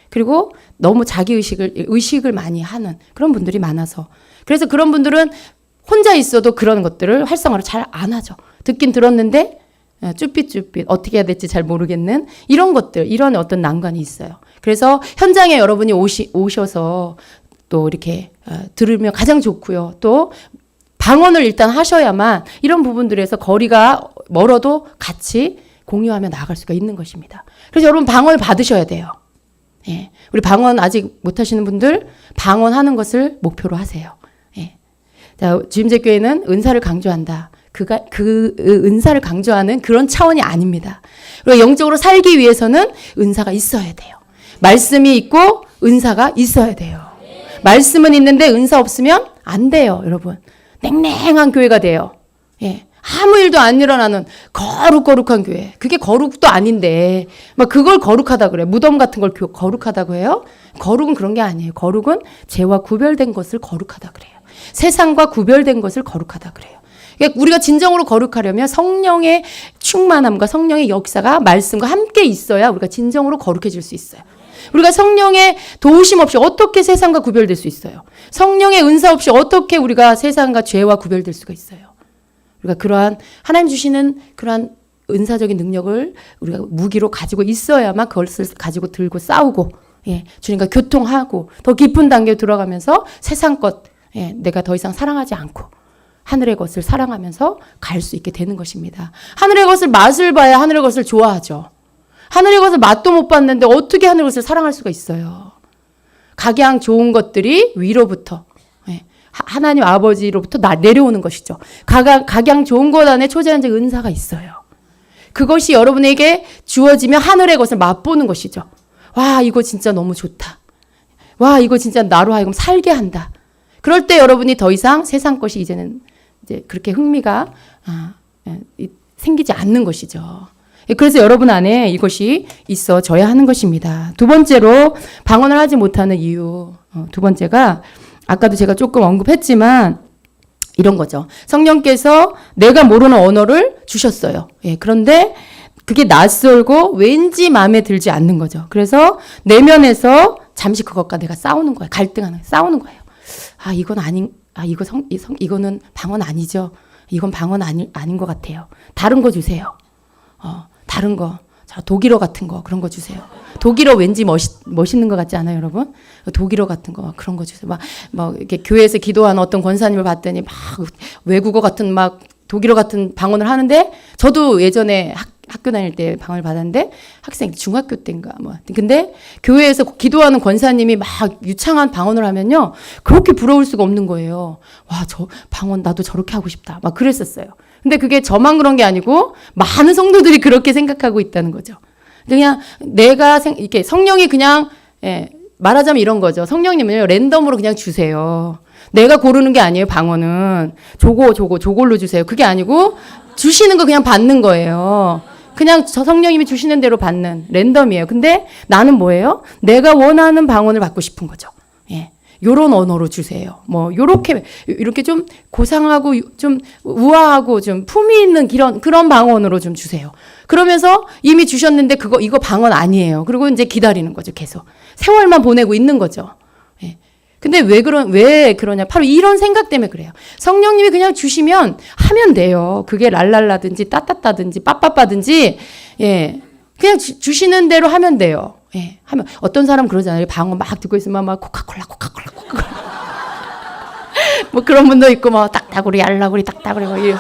그리고 너무 자기 의식을 많이 하는 그런 분들이 많아서 그래서 그런 분들은 혼자 있어도 그런 것들을 활성화를 잘 안 하죠. 듣긴 들었는데 쭈삣쭈삣 어떻게 해야 될지 잘 모르겠는 이런 것들, 이런 어떤 난관이 있어요. 그래서 현장에 여러분이 오셔서 또 이렇게 들으면 가장 좋고요. 또 방언을 일단 하셔야만 이런 부분들에서 거리가 멀어도 같이 공유하며 나아갈 수가 있는 것입니다. 그래서 여러분 방언을 받으셔야 돼요. 우리 방언 아직 못하시는 분들 방언하는 것을 목표로 하세요. 자, 주임제교회는 은사를 강조한다. 그 은사를 강조하는 그런 차원이 아닙니다. 그리고 영적으로 살기 위해서는 은사가 있어야 돼요. 말씀이 있고 은사가 있어야 돼요. 말씀은 있는데 은사 없으면 안 돼요, 여러분. 냉랭한 교회가 돼요. 아무 일도 안 일어나는 거룩한 교회. 그게 거룩도 아닌데 막 그걸 거룩하다 그래. 무덤 같은 걸 거룩하다고 해요? 거룩은 그런 게 아니에요. 거룩은 죄와 구별된 것을 거룩하다 그래요. 세상과 구별된 것을 거룩하다 그래요. 그러니까 우리가 진정으로 거룩하려면 성령의 충만함과 성령의 역사가 말씀과 함께 있어야 우리가 진정으로 거룩해질 수 있어요. 우리가 성령의 도우심 없이 어떻게 세상과 구별될 수 있어요? 성령의 은사 없이 어떻게 우리가 세상과 죄와 구별될 수가 있어요? 우리가 그러한 하나님 주시는 그러한 은사적인 능력을 우리가 무기로 가지고 있어야만 그것을 가지고 들고 싸우고 주님과 교통하고 더 깊은 단계로 들어가면서 세상 것 내가 더 이상 사랑하지 않고 하늘의 것을 사랑하면서 갈 수 있게 되는 것입니다. 하늘의 것을 맛을 봐야 하늘의 것을 좋아하죠. 하늘의 것을 맛도 못 봤는데 어떻게 하늘의 것을 사랑할 수가 있어요. 각양 좋은 것들이 위로부터 하나님 아버지로부터 내려오는 것이죠. 각양 좋은 것 안에 초자연적 은사가 있어요. 그것이 여러분에게 주어지면 하늘의 것을 맛보는 것이죠. 와, 이거 진짜 너무 좋다. 와, 이거 진짜 나로 하여금 살게 한다. 그럴 때 여러분이 더 이상 세상 것이 이제 그렇게 흥미가 생기지 않는 것이죠. 그래서 여러분 안에 이것이 있어져야 하는 것입니다. 두 번째로 방언을 하지 못하는 이유. 두 번째가 아까도 제가 조금 언급했지만 이런 거죠. 성령께서 내가 모르는 언어를 주셨어요. 그런데 그게 낯설고 왠지 마음에 들지 않는 거죠. 그래서 내면에서 잠시 그것과 내가 싸우는 거예요. 싸우는 거예요. 이거는 방언 아니죠. 이건 방언 아닌 것 같아요. 다른 거 주세요. 다른 거. 독일어 같은 거 그런 거 주세요. 독일어 왠지 멋있는 것 같지 않아요, 여러분? 독일어 같은 거 그런 거 주세요. 막 이렇게 교회에서 기도하는 어떤 권사님을 봤더니 막 외국어 같은 막 독일어 같은 방언을 하는데 저도 예전에 학교 다닐 때 방언을 받았는데 중학교 때인가 근데 교회에서 기도하는 권사님이 막 유창한 방언을 하면요 그렇게 부러울 수가 없는 거예요. 와, 저 방언 나도 저렇게 하고 싶다. 막 그랬었어요. 근데 그게 저만 그런 게 아니고 많은 성도들이 그렇게 생각하고 있다는 거죠. 그냥 이렇게 성령이 그냥 말하자면 이런 거죠. 성령님은요 랜덤으로 그냥 주세요. 내가 고르는 게 아니에요. 방언은 저걸로 주세요. 그게 아니고 주시는 거 그냥 받는 거예요. 그냥 저 성령님이 주시는 대로 받는 랜덤이에요. 근데 나는 뭐예요? 내가 원하는 방언을 받고 싶은 거죠. 요런 언어로 주세요. 이렇게 좀 고상하고 좀 우아하고 좀 품위 있는 그런 방언으로 좀 주세요. 그러면서 이미 주셨는데 이거 방언 아니에요. 그리고 이제 기다리는 거죠. 계속. 세월만 보내고 있는 거죠. 근데 왜 그러냐? 바로 이런 생각 때문에 그래요. 성령님이 그냥 주시면 하면 돼요. 그게 랄랄라든지 따따따든지 빠빠빠든지 그냥 주시는 대로 하면 돼요. 하면 어떤 사람 그러잖아요. 방언 막 듣고 있으면 막 코카콜라 뭐 그런 분도 있고 막 딱따구리 알라구리 딱따구리 뭐 이런.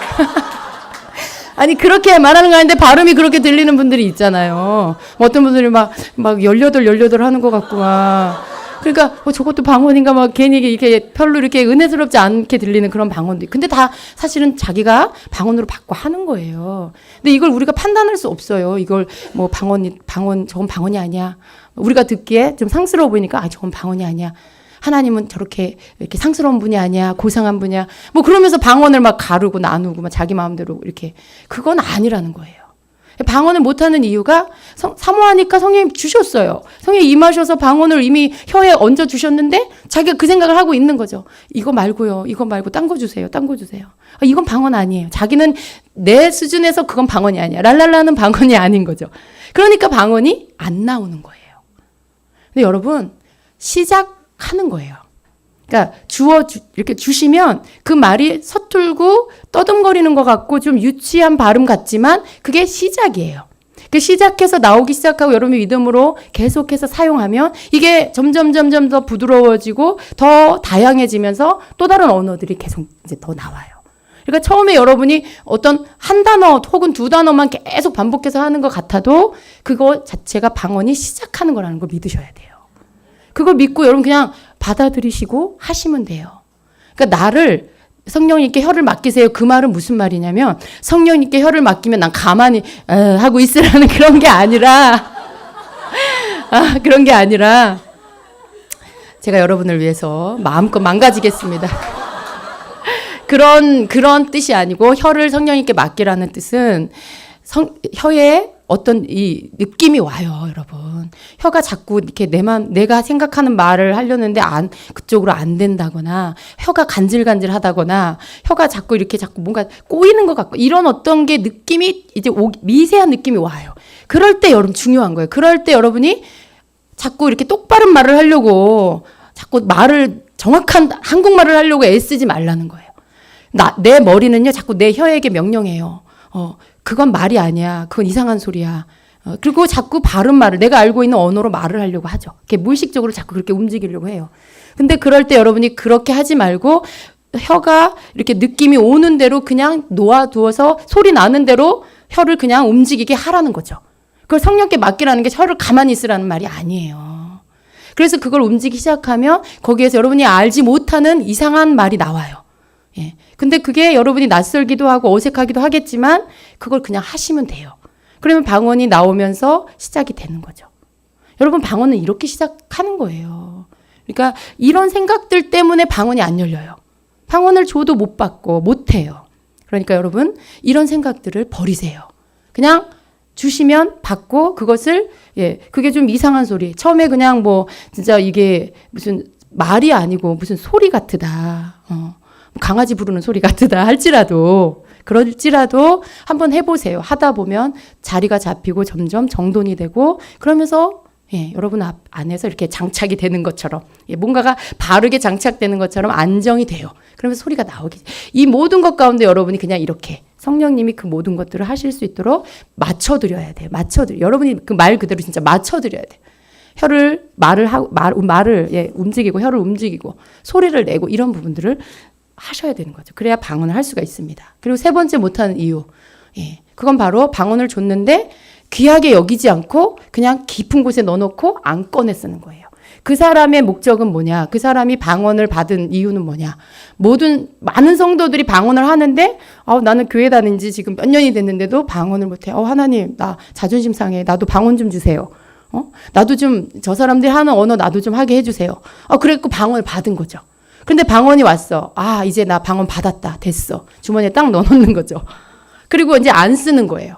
아니 그렇게 말하는 거 아닌데 발음이 그렇게 들리는 분들이 있잖아요. 어떤 분들이 막 18 하는 것 같고 막 그러니까 저것도 방언인가 막 괜히 이렇게 별로 이렇게 은혜스럽지 않게 들리는 그런 방언도 근데 다 사실은 자기가 방언으로 받고 하는 거예요. 근데 이걸 우리가 판단할 수 없어요. 이걸 저건 방언이 아니야. 우리가 듣기에 좀 상스러워 보이니까 저건 방언이 아니야. 하나님은 저렇게 이렇게 상스러운 분이 아니야. 고상한 분이야. 그러면서 방언을 막 가르고 나누고 막 자기 마음대로 이렇게 그건 아니라는 거예요. 방언을 못하는 이유가 사모하니까 성령님 주셨어요. 성령님 임하셔서 방언을 이미 혀에 얹어 주셨는데 자기가 그 생각을 하고 있는 거죠. 이거 말고 딴 거 주세요. 이건 방언 아니에요. 자기는 내 수준에서 그건 방언이 아니야. 랄랄라는 방언이 아닌 거죠. 그러니까 방언이 안 나오는 거예요. 근데 여러분 시작하는 거예요. 그러니까 이렇게 주시면 그 말이 서툴고 떠듬거리는 것 같고 좀 유치한 발음 같지만 그게 시작이에요. 그 시작해서 나오기 시작하고 여러분이 믿음으로 계속해서 사용하면 이게 점점 더 부드러워지고 더 다양해지면서 또 다른 언어들이 계속 이제 더 나와요. 그러니까 처음에 여러분이 어떤 한 단어 혹은 두 단어만 계속 반복해서 하는 것 같아도 그거 자체가 방언이 시작하는 거라는 걸 믿으셔야 돼요. 그걸 믿고 여러분 그냥 받아들이시고 하시면 돼요. 그러니까 나를 성령님께 혀를 맡기세요. 그 말은 무슨 말이냐면 성령님께 혀를 맡기면 난 가만히 하고 있으라는 그런 게 아니라 그런 게 아니라 제가 여러분을 위해서 마음껏 망가지겠습니다. 그런 뜻이 아니고 혀를 성령님께 맡기라는 뜻은 혀에 어떤 이 느낌이 와요, 여러분. 혀가 자꾸 이렇게 내가 생각하는 말을 하려는데 그쪽으로 안 된다거나, 혀가 간질간질하다거나, 혀가 자꾸 뭔가 꼬이는 것 같고, 이런 어떤 게 느낌이 이제 미세한 느낌이 와요. 그럴 때 여러분 중요한 거예요. 그럴 때 여러분이 자꾸 이렇게 똑바른 말을 하려고, 자꾸 정확한 한국말을 하려고 애쓰지 말라는 거예요. 내 머리는요, 자꾸 내 혀에게 명령해요. 그건 말이 아니야. 그건 이상한 소리야. 그리고 자꾸 바른 말을, 내가 알고 있는 언어로 말을 하려고 하죠. 이렇게 무의식적으로 자꾸 그렇게 움직이려고 해요. 근데 그럴 때 여러분이 그렇게 하지 말고 혀가 이렇게 느낌이 오는 대로 그냥 놓아두어서 소리 나는 대로 혀를 그냥 움직이게 하라는 거죠. 그걸 성령께 맡기라는 게 혀를 가만히 있으라는 말이 아니에요. 그래서 그걸 움직이기 시작하면 거기에서 여러분이 알지 못하는 이상한 말이 나와요. 예. 근데 그게 여러분이 낯설기도 하고 어색하기도 하겠지만 그걸 그냥 하시면 돼요. 그러면 방언이 나오면서 시작이 되는 거죠. 여러분, 방언은 이렇게 시작하는 거예요. 그러니까 이런 생각들 때문에 방언이 안 열려요. 방언을 줘도 못 받고 못 해요. 그러니까 여러분, 이런 생각들을 버리세요. 그냥 주시면 받고 그것을, 그게 좀 이상한 소리. 처음에 그냥 진짜 이게 무슨 말이 아니고 무슨 소리 같으다. 강아지 부르는 소리 같으다 그럴지라도 한번 해보세요. 하다 보면 자리가 잡히고 점점 정돈이 되고 그러면서 여러분 안에서 이렇게 장착이 되는 것처럼 뭔가가 바르게 장착되는 것처럼 안정이 돼요. 그러면서 소리가 이 모든 것 가운데 여러분이 그냥 이렇게 성령님이 그 모든 것들을 하실 수 있도록 맞춰드려야 돼요. 여러분이 그 말 그대로 진짜 맞춰드려야 돼요. 말을 움직이고 혀를 움직이고 소리를 내고 이런 부분들을 하셔야 되는 거죠. 그래야 방언을 할 수가 있습니다. 그리고 세 번째 못하는 이유. 그건 바로 방언을 줬는데 귀하게 여기지 않고 그냥 깊은 곳에 넣어놓고 안 꺼내 쓰는 거예요. 그 사람의 목적은 뭐냐? 그 사람이 방언을 받은 이유는 뭐냐? 많은 성도들이 방언을 하는데, 나는 교회 다닌 지 지금 몇 년이 됐는데도 방언을 못해. 하나님, 나 자존심 상해. 나도 방언 좀 주세요. 나도 좀, 저 사람들이 하는 언어 나도 좀 하게 해주세요. 그래갖고 방언을 받은 거죠. 근데 방언이 왔어. 이제 나 방언 받았다. 됐어. 주머니에 딱 넣어놓는 거죠. 그리고 이제 안 쓰는 거예요.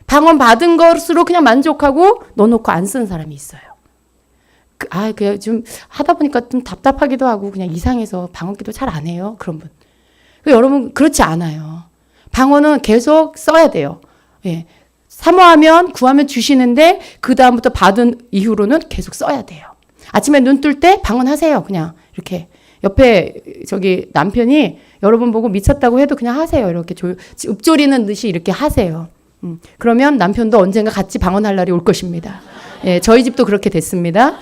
방언 받은 것으로 그냥 만족하고 넣어놓고 안 쓰는 사람이 있어요. 그냥 좀 하다 보니까 좀 답답하기도 하고 그냥 이상해서 방언 기도 잘 안 해요. 그런 분. 여러분, 그렇지 않아요. 방언은 계속 써야 돼요. 사모하면, 구하면 주시는데 그다음부터 받은 이후로는 계속 써야 돼요. 아침에 눈 뜰 때 방언하세요. 그냥 이렇게 옆에 남편이 여러분 보고 미쳤다고 해도 그냥 하세요. 이렇게 읊조리는 듯이 이렇게 하세요. 그러면 남편도 언젠가 같이 방언할 날이 올 것입니다. 저희 집도 그렇게 됐습니다.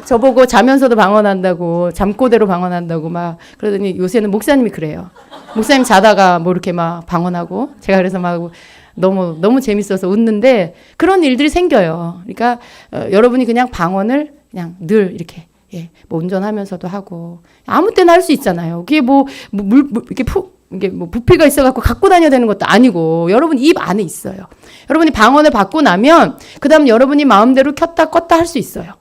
저보고 자면서도 방언한다고, 잠꼬대로 방언한다고 막 그러더니 요새는 목사님이 그래요. 목사님 자다가 이렇게 막 방언하고 제가 그래서 막 너무 재밌어서 웃는데 그런 일들이 생겨요. 그러니까 여러분이 그냥 방언을 그냥 늘 이렇게 운전하면서도 하고 아무 때나 할 수 있잖아요. 그게 이게 부피가 있어갖고 갖고 다녀야 되는 것도 아니고 여러분 입 안에 있어요. 여러분이 방언을 받고 나면 그다음 여러분이 마음대로 켰다 껐다 할 수 있어요.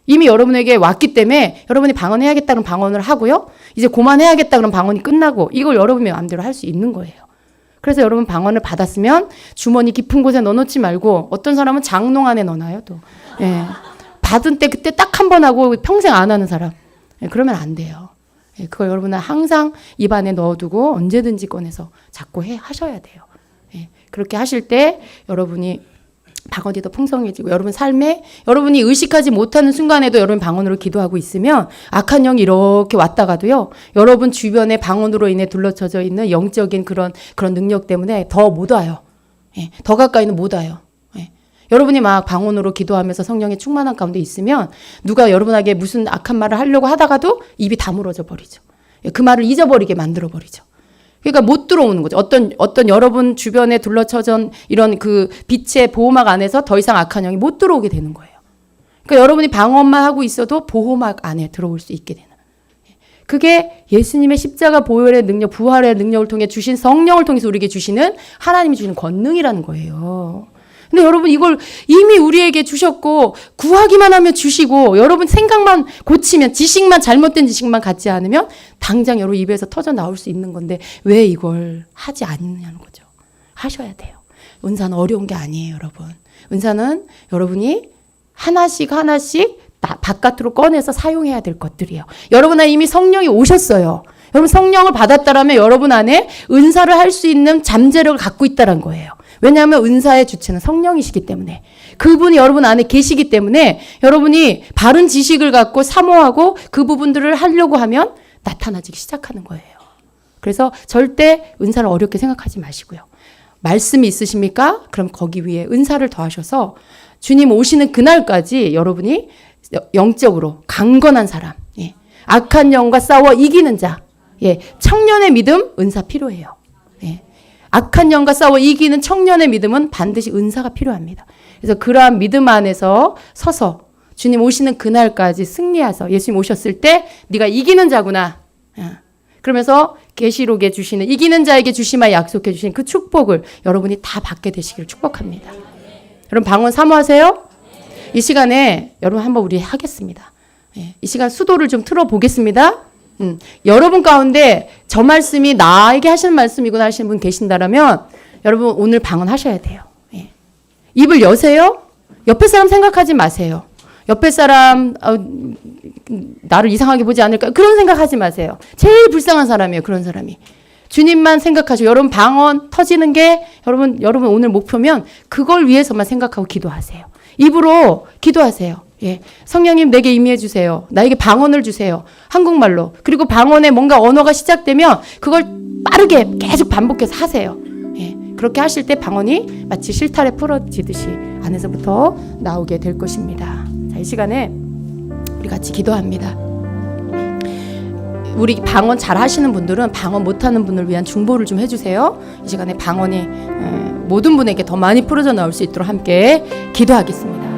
이미 여러분에게 왔기 때문에 여러분이 방언해야겠다 그럼 방언을 하고요. 이제 그만해야겠다 그럼 방언이 끝나고 이걸 여러분이 마음대로 할 수 있는 거예요. 그래서 여러분 방언을 받았으면 주머니 깊은 곳에 넣어놓지 말고 어떤 사람은 장롱 안에 넣어놔요 또. 받은 때 그때 딱 한 번 하고 평생 안 하는 사람. 그러면 안 돼요. 그걸 여러분은 항상 입 안에 넣어두고 언제든지 꺼내서 자꾸 하셔야 돼요. 그렇게 하실 때 여러분이 방언이 더 풍성해지고 여러분 삶에 여러분이 의식하지 못하는 순간에도 여러분 방언으로 기도하고 있으면 악한 영이 이렇게 왔다가도요. 여러분 주변에 방언으로 인해 둘러쳐져 있는 영적인 그런 능력 때문에 더 못 와요. 더 가까이는 못 와요. 여러분이 막 방언으로 기도하면서 성령의 충만한 가운데 있으면 누가 여러분에게 무슨 악한 말을 하려고 하다가도 입이 다물어져 버리죠. 그 말을 잊어버리게 만들어 버리죠. 그러니까 못 들어오는 거죠. 어떤 여러분 주변에 둘러쳐진 이런 그 빛의 보호막 안에서 더 이상 악한 영이 못 들어오게 되는 거예요. 그러니까 여러분이 방언만 하고 있어도 보호막 안에 들어올 수 있게 되는. 그게 예수님의 십자가 보혈의 능력, 부활의 능력을 통해 주신 성령을 통해서 우리에게 주시는 하나님이 주시는 권능이라는 거예요. 근데 여러분 이걸 이미 우리에게 주셨고 구하기만 하면 주시고 여러분 생각만 고치면 지식만 잘못된 지식만 갖지 않으면 당장 여러분 입에서 터져 나올 수 있는 건데 왜 이걸 하지 않느냐는 거죠. 하셔야 돼요. 은사는 어려운 게 아니에요, 여러분. 은사는 여러분이 하나씩 바깥으로 꺼내서 사용해야 될 것들이에요. 여러분 안에 이미 성령이 오셨어요. 여러분 성령을 받았다라면 여러분 안에 은사를 할 수 있는 잠재력을 갖고 있다는 거예요. 왜냐하면 은사의 주체는 성령이시기 때문에 그분이 여러분 안에 계시기 때문에 여러분이 바른 지식을 갖고 사모하고 그 부분들을 하려고 하면 나타나기 시작하는 거예요. 그래서 절대 은사를 어렵게 생각하지 마시고요. 말씀이 있으십니까? 그럼 거기 위에 은사를 더하셔서 주님 오시는 그날까지 여러분이 영적으로 강건한 사람, 예. 악한 영과 싸워 이기는 자, 예. 청년의 믿음, 은사 필요해요. 예. 악한 영과 싸워 이기는 청년의 믿음은 반드시 은사가 필요합니다. 그래서 그러한 믿음 안에서 서서 주님 오시는 그날까지 승리해서 예수님 오셨을 때 네가 이기는 자구나. 그러면서 계시록에 주시는 이기는 자에게 주시마 약속해 주신 그 축복을 여러분이 다 받게 되시기를 축복합니다. 여러분 방언 사모하세요? 이 시간에 여러분 한번 우리 하겠습니다. 이 시간 수도를 좀 틀어보겠습니다. 여러분 가운데 저 말씀이 나에게 하시는 말씀이구나 하시는 분 계신다라면 여러분 오늘 방언하셔야 돼요. 입을 여세요. 옆에 사람 생각하지 마세요. 옆에 사람 나를 이상하게 보지 않을까 그런 생각하지 마세요. 제일 불쌍한 사람이에요. 그런 사람이. 주님만 생각하시고 여러분 방언 터지는 게 여러분 오늘 목표면 그걸 위해서만 생각하고 기도하세요. 입으로 기도하세요. 예. 성령님 내게 임의해 주세요. 나에게 방언을 주세요. 한국말로. 그리고 방언에 뭔가 언어가 시작되면 그걸 빠르게 계속 반복해서 하세요. 예. 그렇게 하실 때 방언이 마치 실타래 풀어지듯이 안에서부터 나오게 될 것입니다. 자, 이 시간에 우리 같이 기도합니다. 우리 방언 잘 하시는 분들은 방언 못하는 분을 위한 중보를 좀 해주세요. 이 시간에 방언이 모든 분에게 더 많이 풀어져 나올 수 있도록 함께 기도하겠습니다.